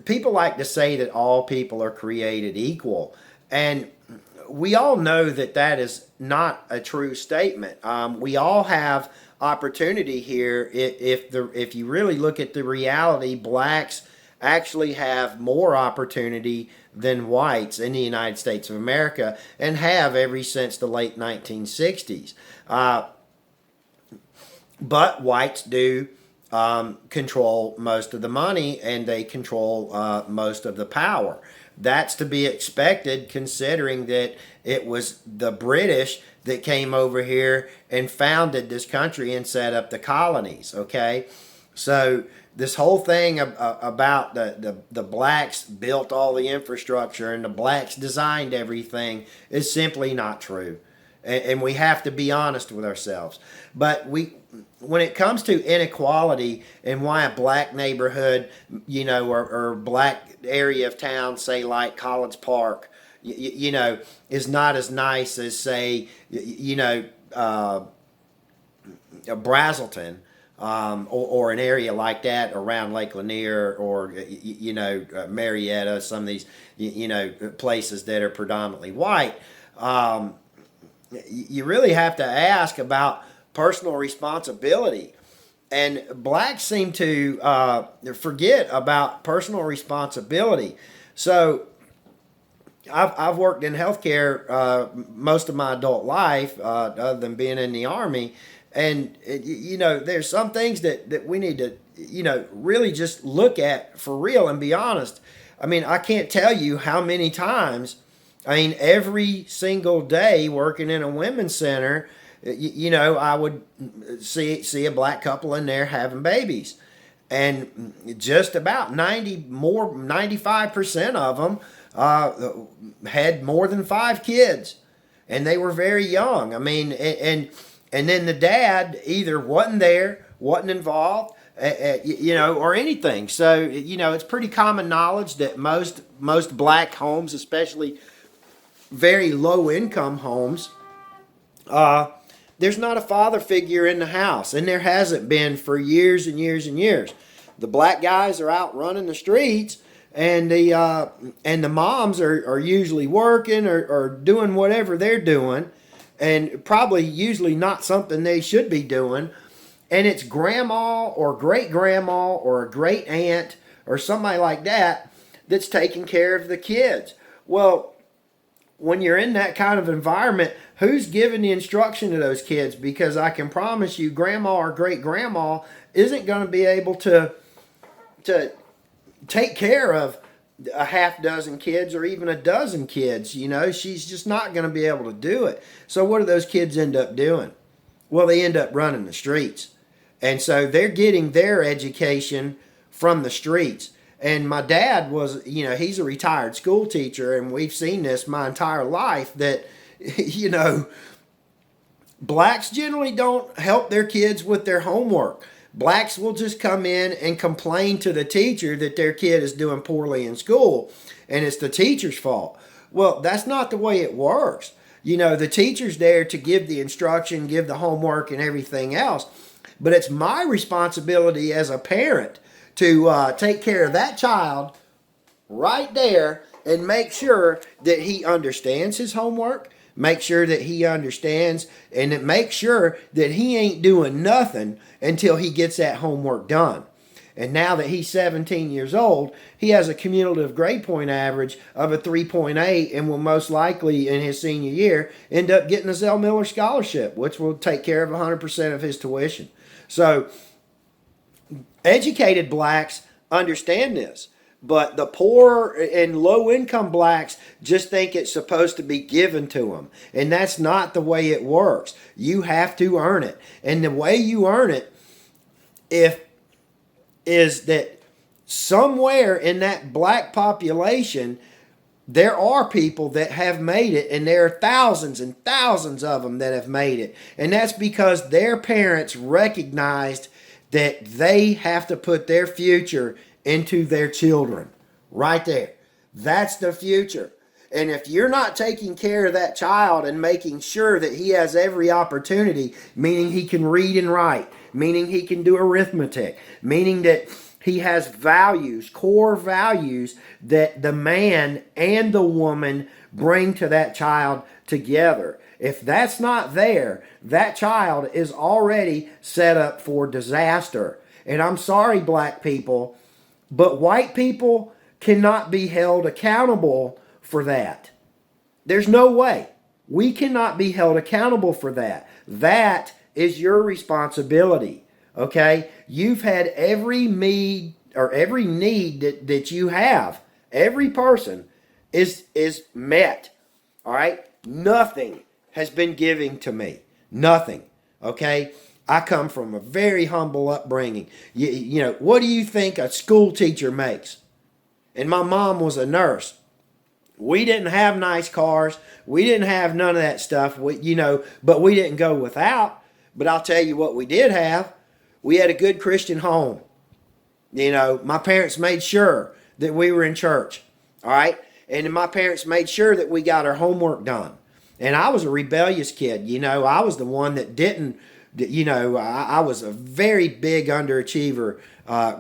people like to say that all people are created equal. And we all know that that is not a true statement. We all have opportunity here. If you really look at the reality, blacks actually have more opportunity than whites in the United States of America, and have ever since the late 1960s. But whites do control most of the money, and they control most of the power. That's to be expected, considering that it was the British that came over here and founded this country and set up the colonies, okay? So this whole thing about the blacks built all the infrastructure and the blacks designed everything is simply not true. And we have to be honest with ourselves. But when it comes to inequality and why a black neighborhood, or black area of town, say like College Park, is not as nice as, say, Brazelton, or an area like that around Lake Lanier, or, Marietta, some of these, places that are predominantly white, you really have to ask about personal responsibility. And blacks seem to forget about personal responsibility. So I've worked in healthcare most of my adult life, other than being in the Army. And, there's some things that we need to, really just look at for real and be honest. I mean, I can't tell you how many times, every single day working in a women's center, you know, I would see a black couple in there having babies. And just about 95% of them had more than 5 kids, and they were very young. I mean, and then the dad either wasn't there, wasn't involved, you know, or anything. So, you know, it's pretty common knowledge that most black homes, especially very low income homes, there's not a father figure in the house, and there hasn't been for years and years and years. The black guys are out running the streets, and the moms are usually working or doing whatever they're doing, and probably usually not something they should be doing. And it's grandma or great grandma or a great aunt or somebody like that that's taking care of the kids. Well, when you're in that kind of environment, who's giving the instruction to those kids? Because I can promise you, grandma or great grandma isn't going to be able to take care of a half dozen kids or even a dozen kids. You know, she's just not going to be able to do it. So what do those kids end up doing? Well, they end up running the streets. And so they're getting their education from the streets. And my dad was, you know, he's a retired school teacher, and we've seen this my entire life that, you know, blacks generally don't help their kids with their homework. Blacks will just come in and complain to the teacher that their kid is doing poorly in school, and it's the teacher's fault. Well, that's not the way it works. You know, the teacher's there to give the instruction, give the homework and everything else. But it's my responsibility as a parent to take care of that child right there and make sure that he understands his homework, make sure that he understands, and make sure that he ain't doing nothing until he gets that homework done. And now that he's 17 years old, he has a cumulative grade point average of a 3.8 and will most likely in his senior year end up getting a Zell Miller scholarship, which will take care of 100% of his tuition. So educated blacks understand this, but the poor and low-income blacks just think it's supposed to be given to them, and that's not the way it works. You have to earn it, and the way you earn it is that somewhere in that black population there are people that have made it, and there are thousands and thousands of them that have made it, and that's because their parents recognized that they have to put their future into their children. Right there. That's the future. And if you're not taking care of that child and making sure that he has every opportunity, meaning he can read and write, meaning he can do arithmetic, meaning that he has values, core values that the man and the woman bring to that child together. If that's not there, that child is already set up for disaster. And I'm sorry, black people, but white people cannot be held accountable for that. There's no way. We cannot be held accountable for that. That is your responsibility. Okay? You've had every need that you have. Every person is met. All right? Nothing has been given to me. Nothing. Okay? I come from a very humble upbringing. You know, what do you think a school teacher makes? And my mom was a nurse. We didn't have nice cars. We didn't have none of that stuff. But we didn't go without. But I'll tell you what we did have. We had a good Christian home. You know, my parents made sure that we were in church. All right? And my parents made sure that we got our homework done. And I was a rebellious kid. You know, I was the one that didn't, you know, I was a very big underachiever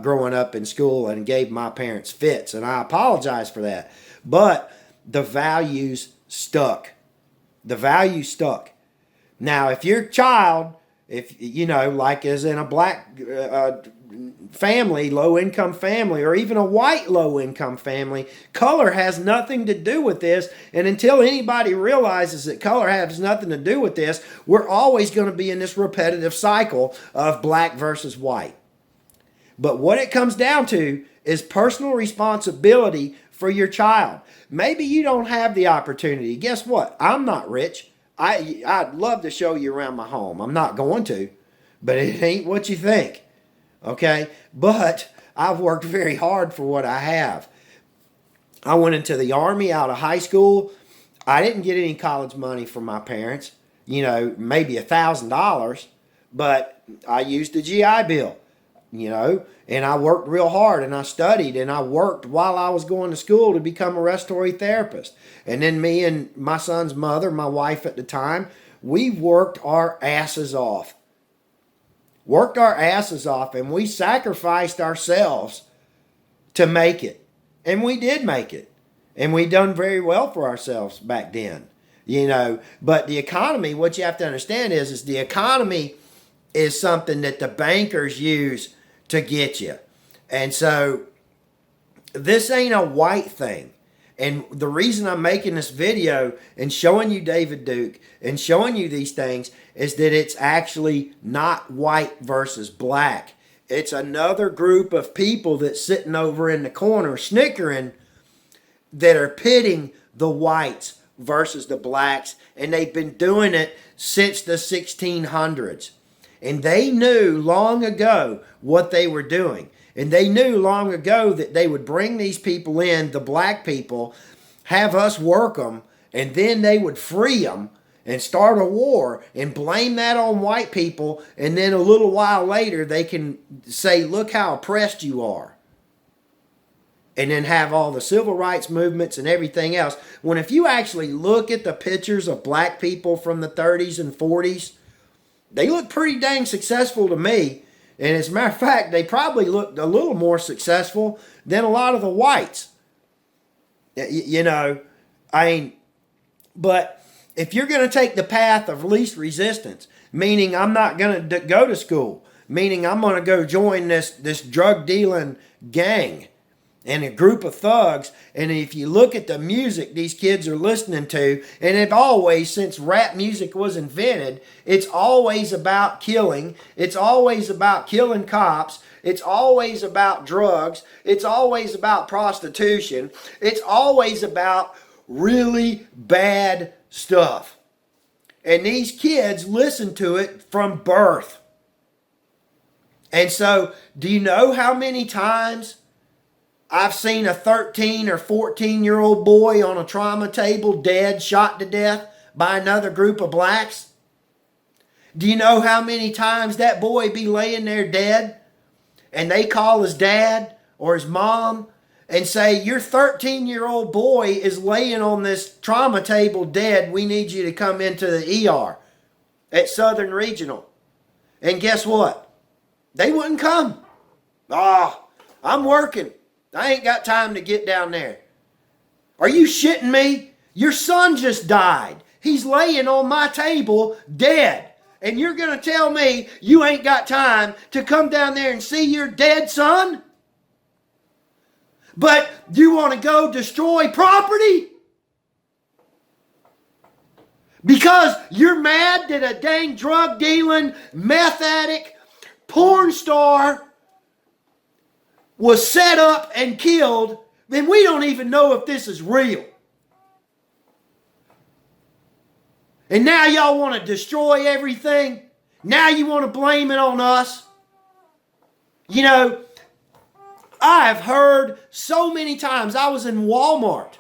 growing up in school and gave my parents fits. And I apologize for that. But the values stuck. The values stuck. Now, if your child, if, you know, like as in a black family, low-income family, or even a white low-income family, color has nothing to do with this. And until anybody realizes that color has nothing to do with this, we're always going to be in this repetitive cycle of black versus white. But what it comes down to is personal responsibility for your child. Maybe you don't have the opportunity. Guess what? I'm not rich. I'd love to show you around my home. I'm not going to, but it ain't what you think. Okay? But I've worked very hard for what I have. I went into the Army out of high school. I didn't get any college money from my parents. You know, maybe $1,000, but I used the GI Bill, you know, and I worked real hard and I studied and I worked while I was going to school to become a restorative therapist. And then me and my son's mother, my wife at the time, we worked our asses off. Worked our asses off, and we sacrificed ourselves to make it. And we did make it. And we done very well for ourselves back then. You know, but the economy, what you have to understand is the economy is something that the bankers use to get you. And so this ain't a white thing. And the reason I'm making this video and showing you David Duke and showing you these things is that it's actually not white versus black. It's another group of people that's sitting over in the corner snickering that are pitting the whites versus the blacks, and they've been doing it since the 1600s. And they knew long ago what they were doing. And they knew long ago that they would bring these people in, the black people, have us work them, and then they would free them and start a war and blame that on white people, and then a little while later they can say, look how oppressed you are. And then have all the civil rights movements and everything else. When if you actually look at the pictures of black people from the 30s and 40s, they look pretty dang successful to me. And as a matter of fact, they probably looked a little more successful than a lot of the whites. You know, but if you're going to take the path of least resistance, meaning I'm not going to go to school, meaning I'm going to go join this drug dealing gang and a group of thugs, and if you look at the music these kids are listening to, and it always, since rap music was invented, it's always about killing, it's always about killing cops, it's always about drugs, it's always about prostitution, it's always about really bad stuff. And these kids listen to it from birth. And so, do you know how many times I've seen a 13 or 14-year-old boy on a trauma table dead, shot to death by another group of blacks? Do you know how many times that boy be laying there dead and they call his dad or his mom and say, your 13-year-old boy is laying on this trauma table dead. We need you to come into the ER at Southern Regional. And guess what? They wouldn't come. I'm working. I ain't got time to get down there. Are you shitting me? Your son just died. He's laying on my table dead. And you're going to tell me you ain't got time to come down there and see your dead son? But you want to go destroy property? Because you're mad that a dang drug dealing, meth addict, porn star was set up and killed, then we don't even know if this is real. And now y'all want to destroy everything? Now you want to blame it on us? You know, I've heard so many times. I was in Walmart.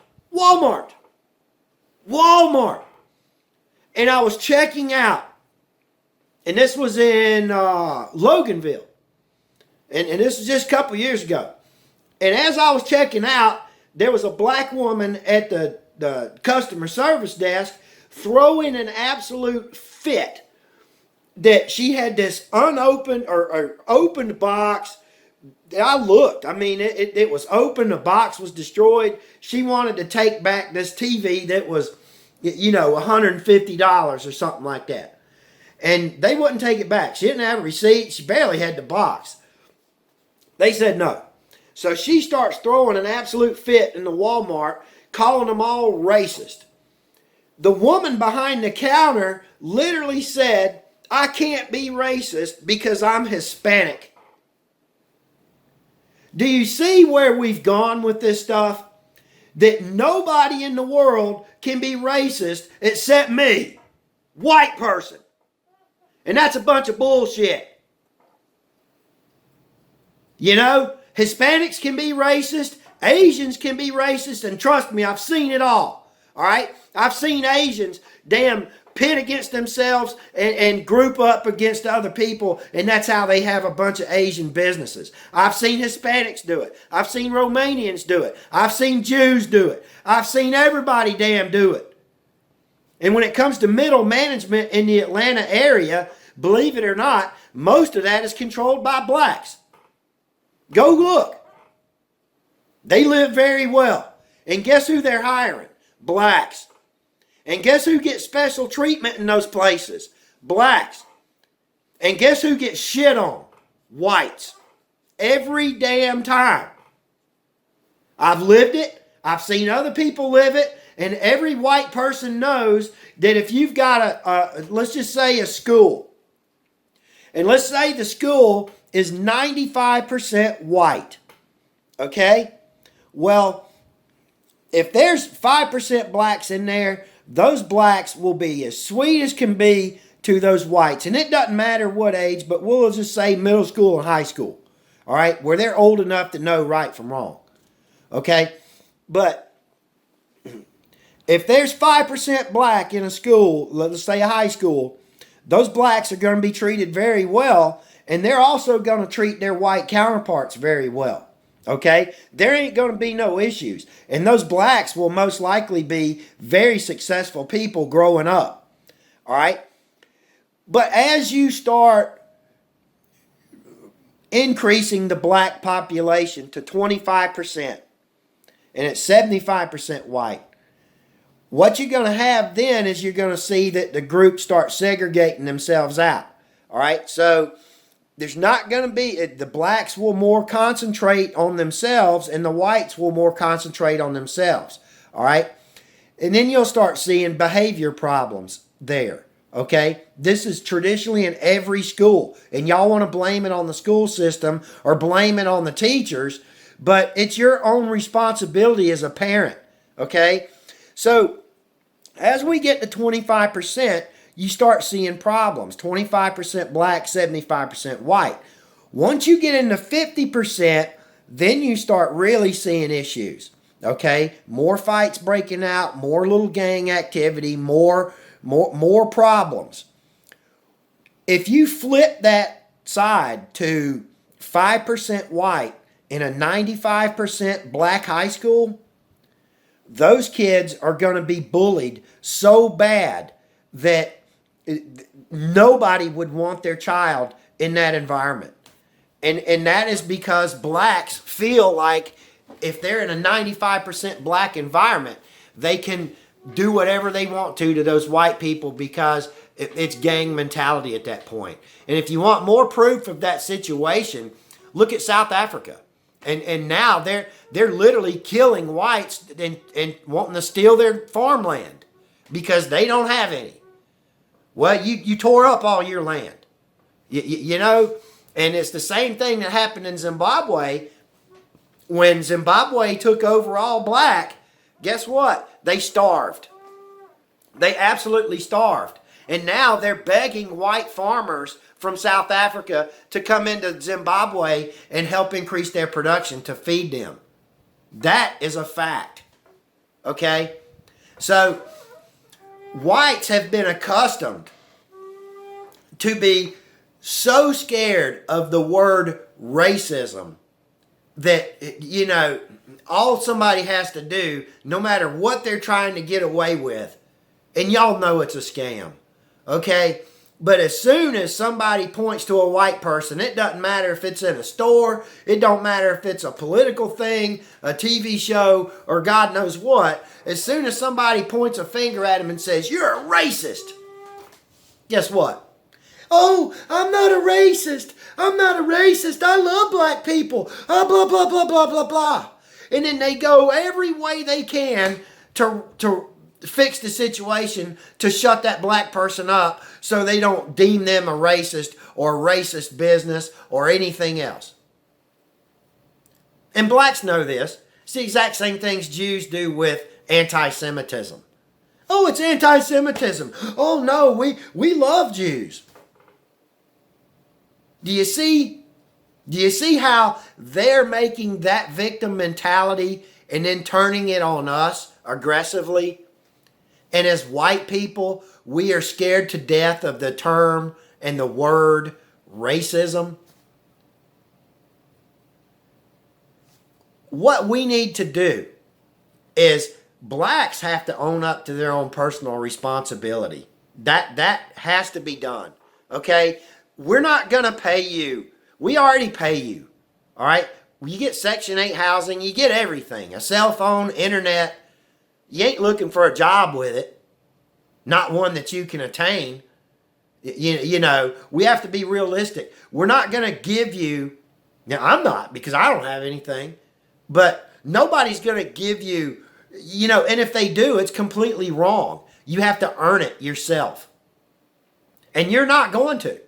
And I was checking out. And this was in Loganville. And this was just a couple years ago. And as I was checking out, there was a black woman at the customer service desk throwing an absolute fit that she had this unopened or opened box. I looked. I mean, it was open. The box was destroyed. She wanted to take back this TV that was, you know, $150 or something like that. And they wouldn't take it back. She didn't have a receipt. She barely had the box. They said no. So she starts throwing an absolute fit in the Walmart, calling them all racist. The woman behind the counter literally said, I can't be racist because I'm Hispanic. Do you see where we've gone with this stuff? That nobody in the world can be racist except me. White person. And that's a bunch of bullshit. You know, Hispanics can be racist, Asians can be racist, and trust me, I've seen it all. All right? I've seen Asians damn pit against themselves and group up against other people, and that's how they have a bunch of Asian businesses. I've seen Hispanics do it. I've seen Romanians do it. I've seen Jews do it. I've seen everybody damn do it. And when it comes to middle management in the Atlanta area, believe it or not, most of that is controlled by blacks. Go look. They live very well. And guess who they're hiring? Blacks. And guess who gets special treatment in those places? Blacks. And guess who gets shit on? Whites. Every damn time. I've lived it. I've seen other people live it. And every white person knows that if you've got let's just say a school. And let's say the school is 95% white. Okay? Well, if there's 5% blacks in there, those blacks will be as sweet as can be to those whites. And it doesn't matter what age, but we'll just say middle school and high school. All right? Where they're old enough to know right from wrong. Okay? But if there's 5% black in a school, let's say a high school, those blacks are going to be treated very well, and they're also going to treat their white counterparts very well. Okay? There ain't going to be no issues. And those blacks will most likely be very successful people growing up. All right? But as you start increasing the black population to 25%, and it's 75% white, what you're going to have then is you're going to see that the groups start segregating themselves out. All right? So there's not going to be, the blacks will more concentrate on themselves and the whites will more concentrate on themselves. All right? And then you'll start seeing behavior problems there. Okay? This is traditionally in every school. And y'all want to blame it on the school system or blame it on the teachers, but it's your own responsibility as a parent. Okay? So, as we get to 25%, you start seeing problems. 25% black, 75% white. Once you get into 50%, then you start really seeing issues. Okay? More fights breaking out, more little gang activity, more problems. If you flip that side to 5% white in a 95% black high school, those kids are going to be bullied so bad that nobody would want their child in that environment. And that is because blacks feel like if they're in a 95% black environment, they can do whatever they want to those white people because it's gang mentality at that point. And if you want more proof of that situation, look at South Africa. And now they're literally killing whites and wanting to steal their farmland because they don't have any. Well, you tore up all your land. You know, and it's the same thing that happened in Zimbabwe. When Zimbabwe took over all black, guess what? They starved. They absolutely starved. And now they're begging white farmers from South Africa to come into Zimbabwe and help increase their production to feed them. That is a fact. Okay? So, whites have been accustomed to be so scared of the word racism that, you know, all somebody has to do, no matter what they're trying to get away with, and y'all know it's a scam. Okay? But as soon as somebody points to a white person, it doesn't matter if it's in a store, it don't matter if it's a political thing, a TV show, or God knows what, as soon as somebody points a finger at him and says, "You're a racist," guess what? "Oh, I'm not a racist. I'm not a racist. I love black people. Blah, blah, blah, blah, blah, blah." And then they go every way they can to fix the situation to shut that black person up so they don't deem them a racist or a racist business or anything else. And blacks know this. It's the exact same things Jews do with anti-Semitism. Oh, it's anti-Semitism. Oh no, we love Jews. Do you see how they're making that victim mentality and then turning it on us aggressively? And as white people, we are scared to death of the term and the word racism. What we need to do is blacks have to own up to their own personal responsibility. That has to be done. Okay? We're not going to pay you. We already pay you. All right? You get Section 8 housing, you get everything. A cell phone, internet. You ain't looking for a job with it. Not one that you can attain. You know, we have to be realistic. We're not going to give you, now I'm not because I don't have anything, but nobody's going to give you, you know, and if they do, it's completely wrong. You have to earn it yourself. And you're not going to.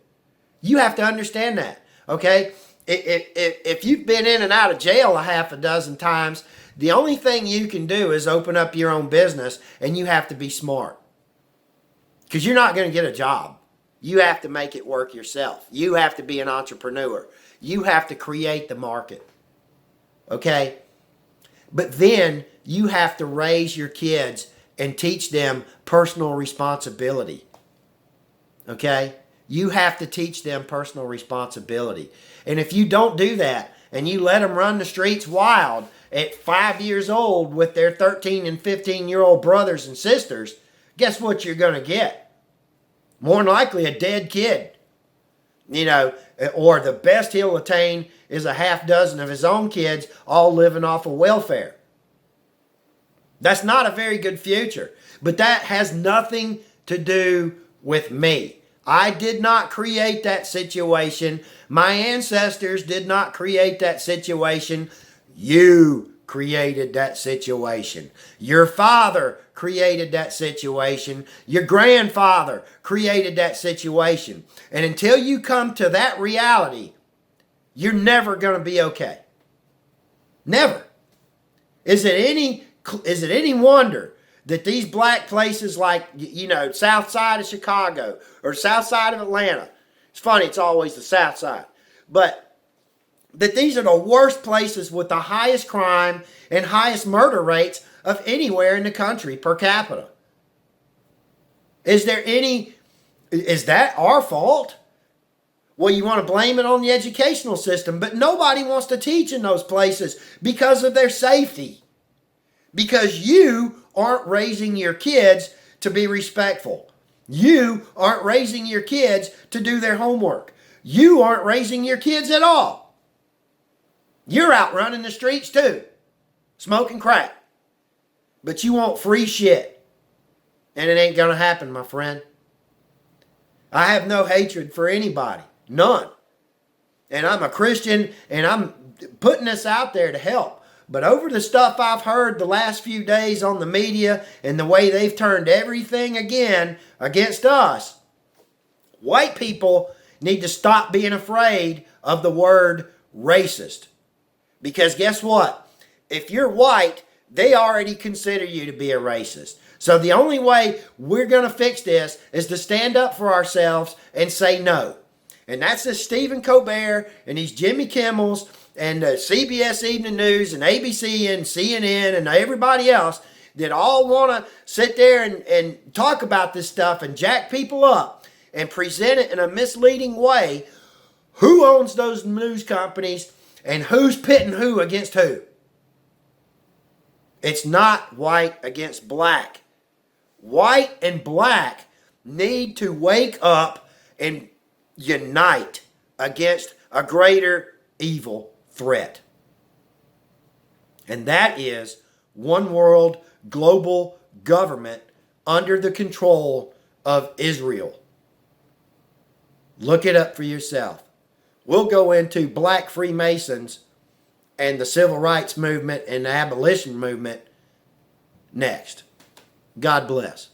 You have to understand that, okay? If you've been in and out of jail a half a dozen times, the only thing you can do is open up your own business, and you have to be smart. Because you're not going to get a job. You have to make it work yourself. You have to be an entrepreneur. You have to create the market. Okay? But then you have to raise your kids and teach them personal responsibility. Okay? You have to teach them personal responsibility. And if you don't do that and you let them run the streets wild at 5 years old with their 13 and 15-year-old brothers and sisters, guess what you're going to get? More than likely a dead kid. You know, or the best he'll attain is a half dozen of his own kids all living off of welfare. That's not a very good future. But that has nothing to do with me. I did not create that situation. My ancestors did not create that situation. You created that situation. Your father created that situation. Your grandfather created that situation. And until you come to that reality, you're never going to be okay. Never. Is it any wonder that these black places like, you know, south side of Chicago or south side of Atlanta, it's funny, it's always the south side, but that these are the worst places with the highest crime and highest murder rates of anywhere in the country per capita? Is that our fault? Well, you want to blame it on the educational system, but nobody wants to teach in those places because of their safety. Because you aren't raising your kids to be respectful. You aren't raising your kids to do their homework. You aren't raising your kids at all. You're out running the streets too, smoking crack. But you want free shit. And it ain't gonna happen, my friend. I have no hatred for anybody. None. And I'm a Christian, and I'm putting this out there to help. But over the stuff I've heard the last few days on the media and the way they've turned everything again against us, white people need to stop being afraid of the word racist. Because guess what? If you're white, they already consider you to be a racist. So the only way we're going to fix this is to stand up for ourselves and say no. And that's the Stephen Colbert and these Jimmy Kimmels and CBS Evening News and ABC and CNN and everybody else that all want to sit there and talk about this stuff and jack people up and present it in a misleading way. Who owns those news companies and who's pitting who against who? It's not white against black. White and black need to wake up and unite against a greater evil threat. And that is one world global government under the control of Israel. Look it up for yourself. We'll go into black Freemasons and the civil rights movement and the abolition movement next. God bless.